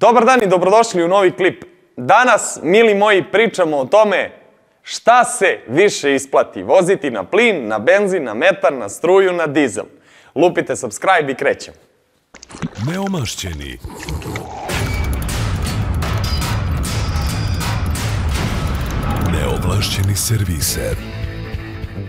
Dobar dan i dobrodošli u novi klip. Danas, mili moji, pričamo o tome šta se više isplati. Voziti na plin, na benzin, na metan, na struju, na dizel. Lupite subscribe i krećemo. Neomašćeni. Neovlašćeni serviser.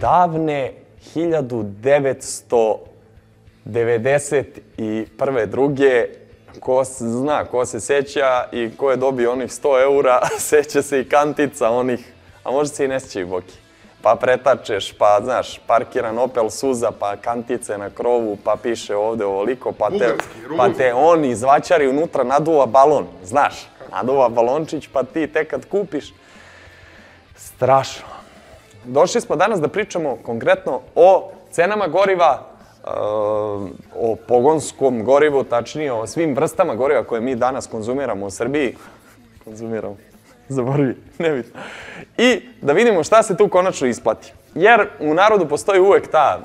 Davne 1991. druge, ko zna, ko se seća i ko je dobio onih 100 eura, seća se i kantica onih, a možda se i ne sećaju Boki. Pa pretačeš, pa znaš, parkiran Opel Suza, pa kantice na krovu, pa piše ovde ovoliko, pa te on izvaćari unutra naduva balon, znaš, naduva balončić, pa ti tek kad kupiš. Strašno. Došli smo danas da pričamo konkretno o cenama goriva, o pogonskom gorivu, tačnije o svim vrstama goriva koje mi danas konzumiramo u Srbiji. Konzumiramo, zaboravi, nebitno. I da vidimo šta se tu konačno isplati. Jer u narodu postoji uvek ta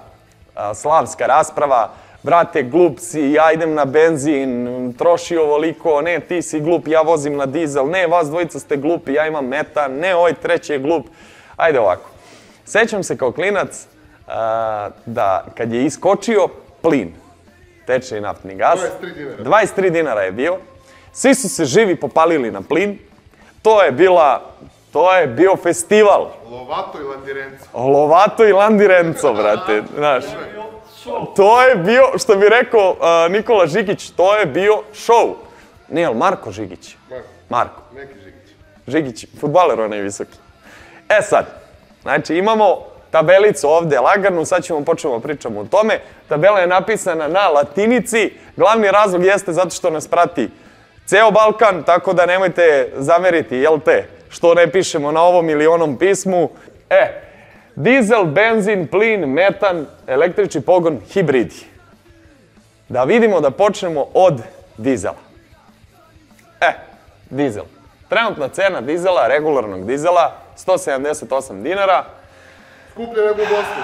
slavska rasprava, brate, glup si, ja idem na benzin, troši ovoliko, ne, ti si glup, ja vozim na dizel, ne, vas dvojica ste glupi, ja imam metan, ne, ovaj treći je glup. Ajde ovako. Sećam se kao klinac da kad je iskočio plin, tečni naftni gas, 23 dinara je bio, svi su se živi popalili na plin, to je bio festival. Lovato i Landirenco. Lovato i Landirenco, brate, znaš. To je bio, što bi rekao Nikola Žigić, to je bio show. Nije, ali Marko Žigić? Marko. Neki Žigić. Žigić, fudbaler onaj visoki. E sad, znači imamo tabelicu ovde laganu, sad ćemo početi pričamo o tome. Tabela je napisana na latinici, glavni razlog jeste zato što nas prati ceo Balkan, tako da nemojte zameriti, jel te, što ne pišemo na ovom ili onom pismu. Dizel, benzin, plin, metan, električni pogon, hibridi. Da vidimo da počnemo od dizela. Dizel. Trenutna cena dizela, regularnog dizela, 178 dinara. Skuplje nego u Bosni.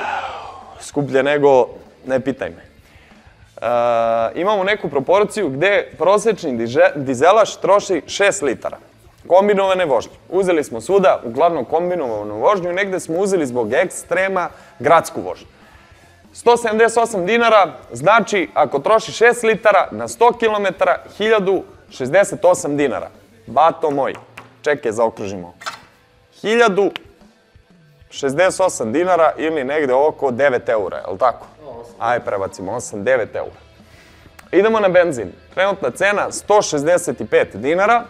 Skuplje nego, ne pitaj me. Imamo neku proporciju gde prosečni dizelaš troši 6 litara. Kombinovane vožnje. Uzeli smo svuda, uglavnom kombinovanu vožnju, negde smo uzeli zbog ekstrema gradsku vožnju. 178 dinara znači, ako troši 6 litara na 100 km, 1068 dinara. Bato moj, čekaj, zaokružimo. 1068 dinara ili negde oko 9 eura, je li tako? Ajde, prebacimo, 8-9 eura. Idemo na benzin. Trenutna cena 165 dinara.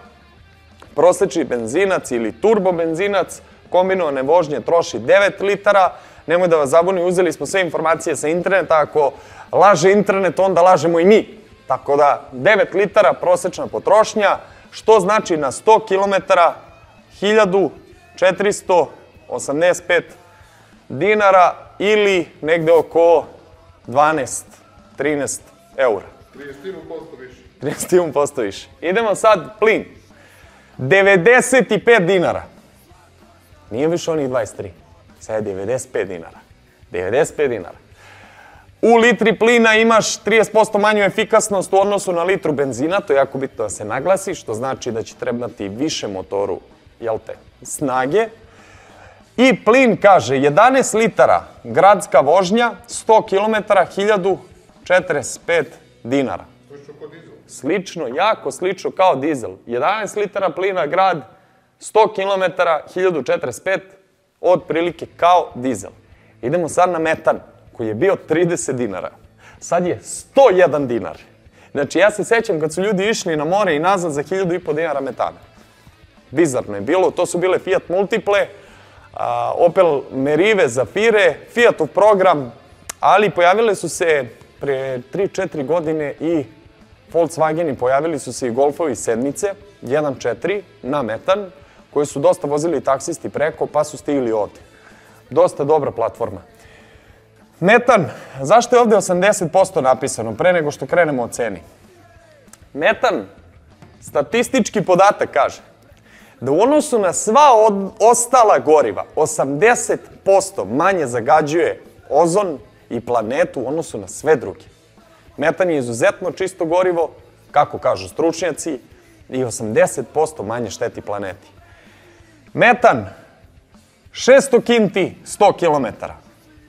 Prosečni benzinac ili turbo benzinac kombinovane vožnje troši 9 litara. Nemoj da vas zabuni, uzeli smo sve informacije sa interneta. Ako laže internet, onda lažemo i mi. Tako da 9 litara prosečna potrošnja, što znači na 100 km 1485 dinara ili negde oko 12-13 eura. 31% više. 31% više. Idemo sad plin. 95 dinara. Nije više onih 23. Sad je 95 dinara. 95 dinara. U litri plina imaš 30% manju efikasnost u odnosu na litru benzina. To je jako bitno da se naglasi, što znači da će trebati više motoru, jel te, snage. I plin kaže 11 litara gradska vožnja, 100 km, 1045 dinara. Slično kod dizela. Slično, jako slično kao dizel. 11 litara plina grad, 100 km, 1045, otprilike kao dizel. Idemo sad na metan, koji je bio 30 dinara. Sad je 101 dinar. Znači, ja se sećam kad su ljudi išli na more i nazad za 1500 dinara metana. Bizarno je bilo, to su bile Fiat Multiple, Opel Merive, Zafire, Fiatov program, ali pojavile su se pre 3-4 godine i Volkswageni, pojavili su se i Golfovi sedmice, 1.4 na metan, koji su dosta vozili taksisti preko, pa su stigli ovde. Dosta dobra platforma. Metan, zašto je ovde 80% napisano, pre nego što krenemo o ceni? Metan, statistički podatak kaže da u odnosu na sva ostala goriva 80% manje zagađuje ozon i planetu u odnosu na sve druge. Metan je izuzetno čisto gorivo, kako kažu stručnjaci, i 80% manje šteti planeti. Metan, 600 kinti, 100 km.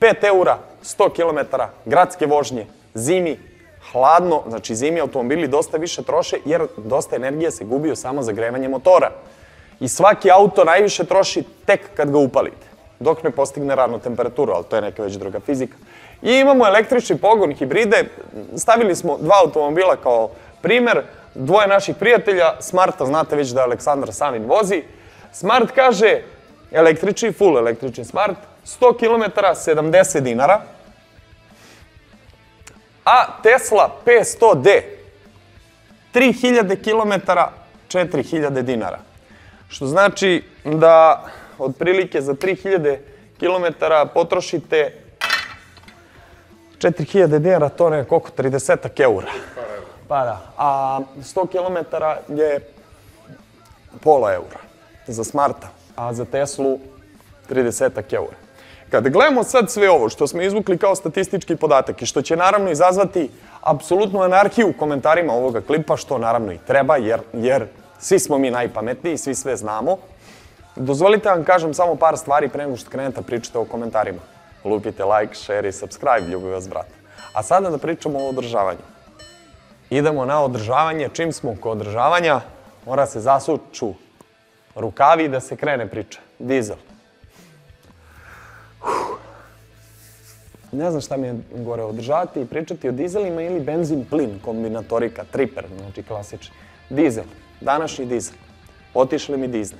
5 eura, 100 km, gradske vožnje, zimi, hladno, znači zimi automobili dosta više troše jer dosta energije se gubi u samo zagrevanje motora. I svaki auto najviše troši tek kad ga upalite, dok ne postigne radnu temperaturu, ali to je neka već druga fizika. I imamo električni pogon, hibride, stavili smo 2 automobila kao primer, dvoje naših prijatelja, Smarta, znate već da Aleksandar Sanin vozi. Smart kaže, električni, full električni Smart, 100 km 70 dinara, a Tesla P100D 3000 km 4000 dinara. Što znači da otprilike za 3000 km potrošite 4000 dinara, to je koliko? 30 eura. Pa da, a 100 km je pola eura za Smarta, a za Teslu 30 eura. Kada gledamo sad sve ovo što smo izvukli kao statistički podatak i što će naravno izazvati apsolutnu anarhiju u komentarima ovoga klipa, što naravno i treba, jer svi smo mi najpametniji, svi sve znamo, dozvolite vam kažem samo par stvari pre nego što krenete pričate o komentarima. Lupite like, share i subscribe, ljubi vas brat. A sada da pričamo o održavanju. Idemo na održavanje, čim smo kod održavanja, mora se zasuču rukavi da se krene priča. Dizel. Ne znam šta mi je gore, održavati i pričati o dizelima ili benzin, plin, kombinatorika, triper, znači klasični. Dizel, današnji dizel. Otišli mi dizne,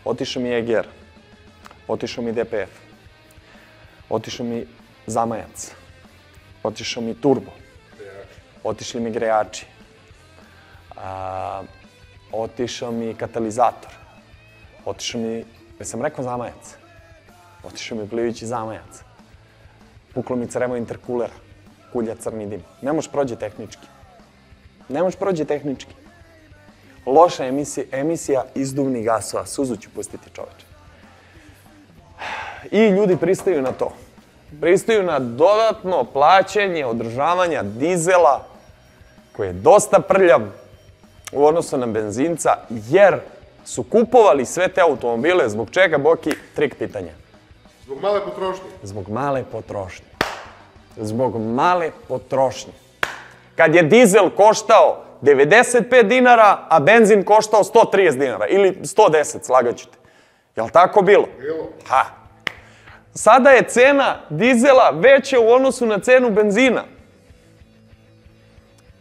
otišao mi EGR, otišao mi DPF, otišao mi zamajac, otišao mi turbo, otišli mi grejači, otišao mi katalizator, otišao mi, jesam rekao zamajac, otišao mi plivići zamajac, puklo mi cremo interkulera, kulja crni dim. Ne možeš prođe tehnički. Ne možeš prođe tehnički. Loša emisija izduvnih gasova, suzu ću pustiti čoveče. I ljudi pristaju na to. Pristaju na dodatno plaćanje održavanja dizela, koji je dosta prljav u odnosu na benzinca, jer su kupovali sve te automobile, zbog čega, Boki, trik pitanja. Zbog male potrošnje. Zbog male potrošnje. Zbog male potrošnje. Kad je dizel koštao 95 dinara, a benzin koštao 130 dinara, ili 110, slagaću te. Jel' tako bilo? Bilo. Ha. Sada je cena dizela veća u odnosu na cenu benzina.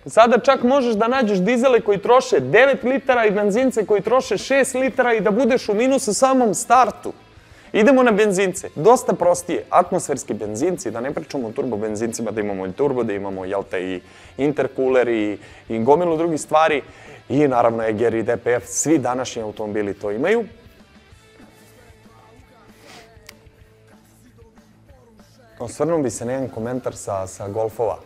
Sada čak možeš da nađeš dizele koji troše 9 litara i benzince koji troše 6 litara i da budeš u minusu samom startu. Idemo na benzince. Dosta prostije. Atmosferski benzinci, da ne pričamo o turbo benzincima, da imamo i turbo, da imamo i interkuler i gomilu drugih stvari. I naravno EGR i DPF, svi današnji automobili to imaju. Osvrnuo bi se na jedan komentar sa Golfova.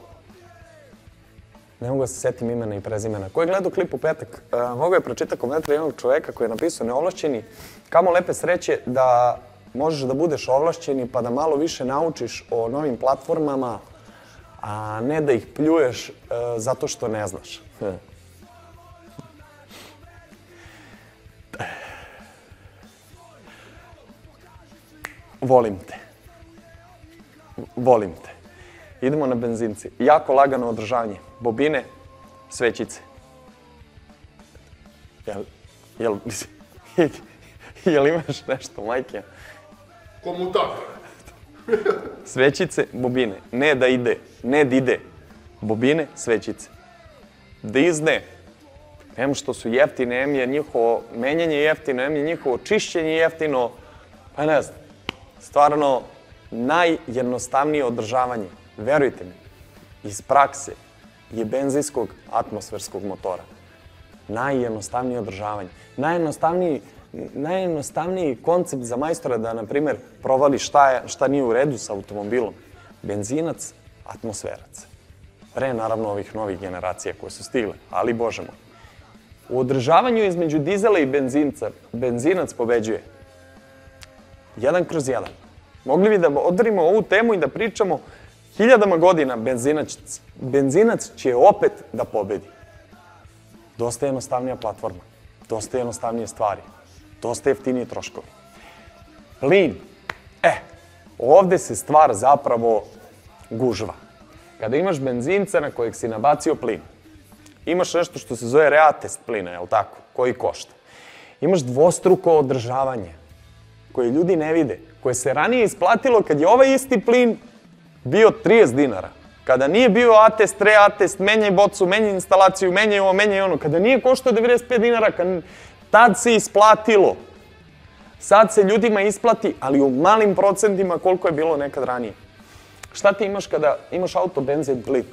Ne mogu da se setim imena i prezimena. Ko je gledao klip u petak, mogu je pročitati komentar jednog čoveka koji je napisao neovlašćeni, kamo lepe sreće da možeš da budeš ovlašćeni pa da malo više naučiš o novim platformama, a ne da ih pljuješ zato što ne znaš. Volim te. Volim te. Idemo na benzinci. Jako lagano održavanje. Bobine, svećice. Jel imaš nešto, majke? Komutator. Svećice, bobine. Ne da ide. Ne da ide. Bobine, svećice. Dizne. Em što su jeftine, em je njihovo menjanje jeftino, em je njihovo čišćenje jeftino. Pa ne znam. Stvarno, najjednostavnije održavanje, verujte mi, iz prakse je benzinskog atmosferskog motora. Najjednostavnije održavanje. Najjednostavniji koncept za majstora da, na primjer, provali šta nije u redu sa automobilom. Benzinac, atmosferac. Pre, naravno, ovih novih generacija koje su stigle, ali bože moj. U održavanju između dizela i benzinca, benzinac pobeđuje. 1/1. Mogli bi da odrimo ovu temu i da pričamo hiljadama godina, benzinac će opet da pobedi. dosta jednostavnija platforma, dosta jednostavnije stvari, dosta jeftinije troškovi. Plin. Ovde se stvar zapravo gužva. Kada imaš benzinca na kojeg si nabacio plin, imaš nešto što se zove reatest plina, je li tako, koji košta. Imaš dvostruko održavanje, koje ljudi ne vide, koje se ranije isplatilo kad je ovaj isti plin bio 30 dinara. Kada nije bio atest, reatest, menjaj bocu, menjaj instalaciju, menjaj ovo, menjaj ono, kada nije koštao 95 dinara, tad se isplatilo. Sad se ljudima isplati, ali u malim procentima koliko je bilo nekad ranije. Šta ti imaš kada imaš auto, benzin, plin?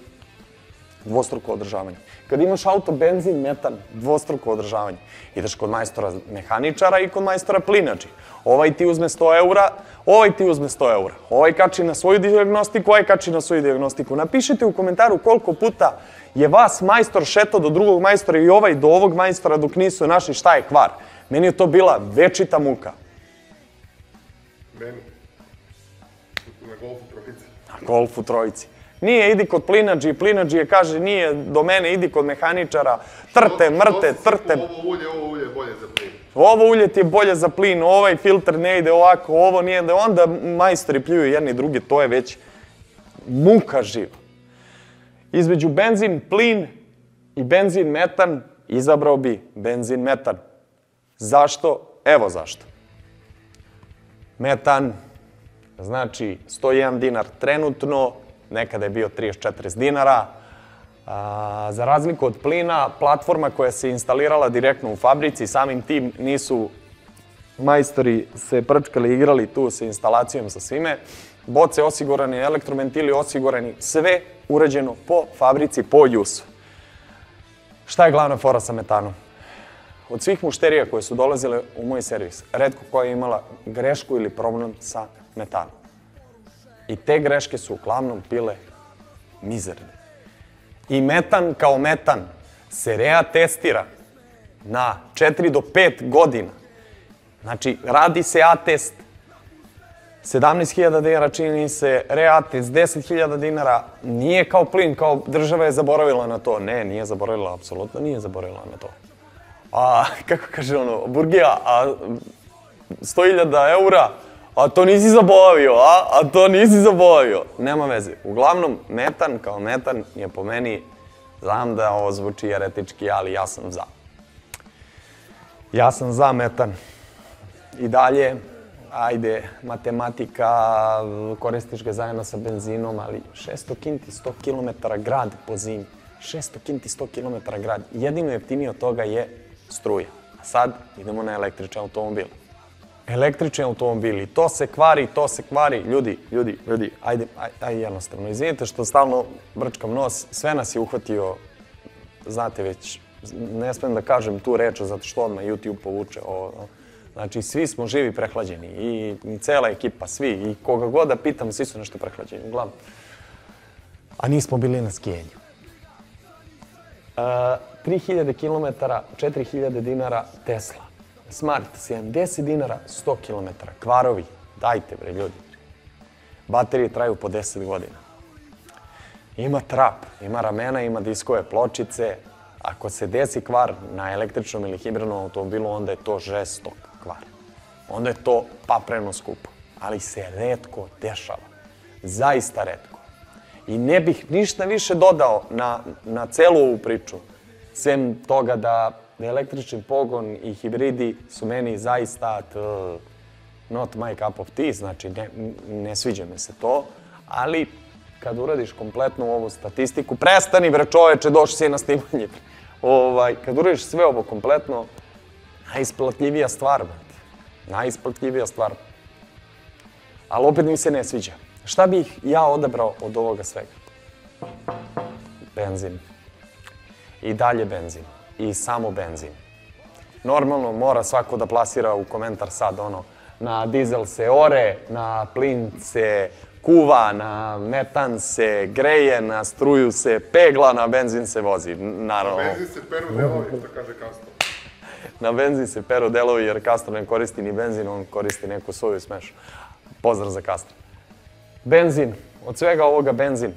Dvostruko održavanje. Kada imaš auto, benzin, metan, dvostruko održavanje. Ideš kod majstora mehaničara i kod majstora plinači. Ovaj ti uzme 100 eura, ovaj ti uzme 100 eura. Ovaj kači na svoju dijagnostiku, ovaj kači na svoju dijagnostiku. Napišite u komentaru koliko puta je vas majstor šetao do drugog majstora i ovaj do ovog majstora dok nisu našli šta je kvar. Meni je to bila večita muka. Meni? Na Golfu trojici. Na Golfu trojici. Nije, idi kod plinađi, plinađije kaže nije do mene, idi kod mehaničara, trte, mrte, trte. Ovo ulje je bolje za plin. Ovo ulje ti je bolje za plin, ovaj filter ne ide ovako, ovo nije da onda majstori pljuju jedni i drugi, to je već muka živa. Između benzin, plin i benzin, metan, izabrao bi benzin, metan. Zašto? Evo zašto. Metan, znači 101 dinar trenutno, nekada je bio 30-40 dinara. Za razliku od plina, platforma koja se instalirala direktno u fabrici, samim tim nisu majstori se prčkali, igrali tu sa instalacijom, sa svime. Boce osigurane, elektroventili osigurani, sve urađeno po fabrici, po JUS-u. Šta je glavna fora sa metanom? Od svih mušterija koje su dolazile u moj servis, retko koja je imala grešku ili problem sa metanom. I te greške su uglavnom bile mizerne. I metan kao metan se reatestira na 4 do 5 godina. Znači, radi se atest 17.000 dinara, čini se reatest 10.000 dinara. Nije kao plin, kao država je zaboravila na to. Ne, nije zaboravila, apsolutno nije zaboravila na to. A, kako kaže ono, Burgija, a 100.000 eura, a to nisi zaboravio, a to nisi zaboravio. Nema veze. Uglavnom, metan kao metan je po meni, znam da ovo zvuči jeretički, ali ja sam za. Ja sam za metan. I dalje, ajde, matematika, koristiš ga zajedno sa benzinom, ali 600 kinti, 100 km grad po zimi. 600 kinti, 100 km grad. Jedino jeftinije od toga je struja. A sad idemo na električni automobil. Električni automobil, i to se kvari, ljudi, ajde jednostavno. Izvinite što stalno brčkam nos, sve nas je uhvatio, znate već, ne smijem da kažem tu reč, zato što odmah YouTube povuče ovo. Znači, svi smo živi prehlađeni i cela ekipa, svi, i koga god da pitam, svi su nešto prehlađeni, uglavnom. A nismo bili na skijenju. 3000 km, 4000 dinara Tesla. Smart, 70 dinara, 100 km. Kvarovi, dajte bre ljudi. Baterije traju po 10 godina. Ima trap, ima ramena, ima diskove pločice. Ako se desi kvar na električnom ili hibridnom automobilu, onda je to žestok kvar. Onda je to papreno skupo. Ali se retko dešava. Zaista retko. I ne bih ništa više dodao na celu ovu priču. Sem toga da električni pogon i hibridi su meni zaista not my cup of tea, znači ne sviđa me se to, ali kad uradiš kompletnu ovu statistiku, prestani bre čoveče, došli si na snimanje. Kad uradiš sve ovo kompletno, najisplатljivija stvar, brate. Najisplатljivija stvar. Ali opet mi se ne sviđa. Šta bih ja odabrao od ovoga svega? Benzin. I dalje benzin. I samo benzin. Normalno mora svako da plasira u komentar sad ono, na dizel se ore, na plin se kuva, na metan se greje, na struju se pegla, na benzin se vozi, naravno. Na benzin se peru delovi, što kaže Castro. Na benzin se peru delovi jer Castro ne koristi ni benzin, on koristi neku svoju smešu. Pozdrav za Castro. Benzin, od svega ovoga benzin.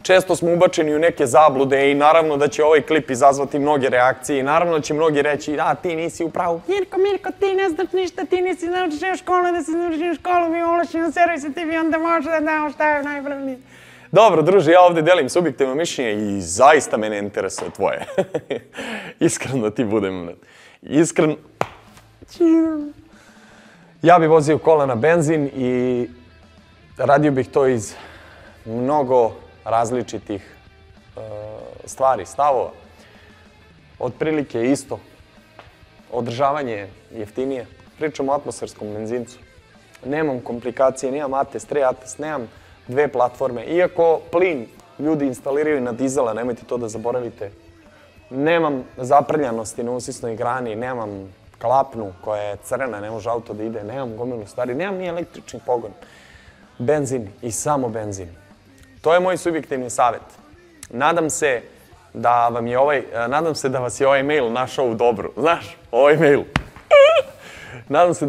često smo ubačeni u neke zablude i naravno da će ovaj klip izazvati mnoge reakcije i naravno da će mnogi reći da, ti nisi u pravu. Mirko, ti ne znaš ništa, ti nisi završio školu, da si završio školu, mi ovlašćeno servis i ti bi onda može da dao šta je najpravnije. Dobro, druže, ja ovdje delim subjektivno mišljenje i zaista me ne interesuje tvoje. Iskreno da ti budem. Iskreno. Ja bih vozio kola na benzin i radio bih to iz mnogo različitih stvari, stavova. Otprilike isto. Održavanje je jeftinije. Pričam o atmosferskom benzincu. Nemam komplikacije, nemam ATS, 3 ATS, nemam 2 platforme. Iako plin ljudi instaliraju na dizela, nemojte to da zaboravite. Nemam zaprljanosti na usisnoj grani, nemam klapnu koja je crna, ne može auto da ide, nemam gomilu stvari, nemam ni električni pogon. Benzin i samo benzin. To je moj subjektivni savjet. Nadam se da vas je ovaj mail našao u dobru. Znaš, ovaj mail. Nadam se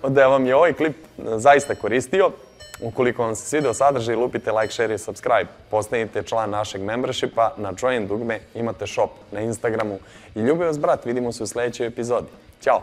da vam je ovaj klip zaista koristio. Ukoliko vam se svideo sadržaj, lupite like, share i subscribe. Postanite član našeg membershipa na Join dugme, imate shop na Instagramu. I ljubi vas brat, vidimo se u sljedećoj epizodi. Ćao!